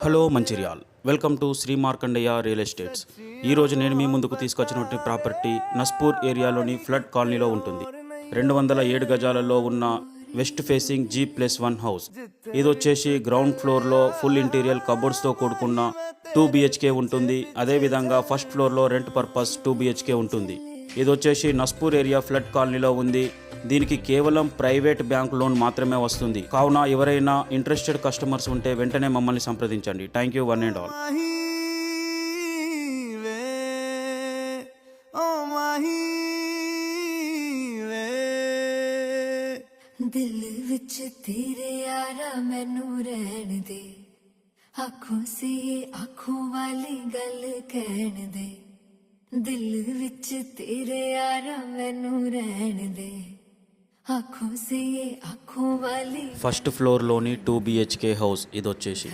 Hello Mancherial, welcome to Shri Markandeya real estates. ఈరోజు నేను మీ ముందుకు తీసుకొచ్చినటువంటి ప్రాపర్టీ నస్పూర్ ఏరియాలోని ఫ్లడ్ కాలనీలో ఉంటుంది. 207 గజాలలో ఉన్న వెస్ట్ ఫేసింగ్ G+1 హౌస్. ఇది వచ్చేసి గ్రౌండ్ ఫ్లోర్లో ఫుల్ ఇంటీరియర్ కబోర్డ్స్తో కూడుకున్న 2 BHK ఉంటుంది. అదేవిధంగా ఫస్ట్ ఫ్లోర్లో రెంట్ పర్పస్ 2 BHK ఉంటుంది. ఇది వచ్చేసి నస్పూర్ ఏరియా ఫ్లడ్ కాలనీలో ఉంది. దీనికి కేవలం ప్రైవేట్ బ్యాంక్ లోన్ మాత్రమే వస్తుంది. కావున ఎవరైనా ఇంట్రెస్టెడ్ కస్టమర్స్ ఉంటే వెంటనే మమ్మల్ని సంప్రదించండి. Thank you one and all. दिल विच तेरे यारा मैनू रहन दे, आँखों से आँखों वाली गल कहन दे. दिल विच तेरे यारा मैनू रहन दे, आँखों से आँखों वाली. ఫస్ట్ ఫ్లోర్లోని 2 BHK హౌస్ ఇది వచ్చేసి.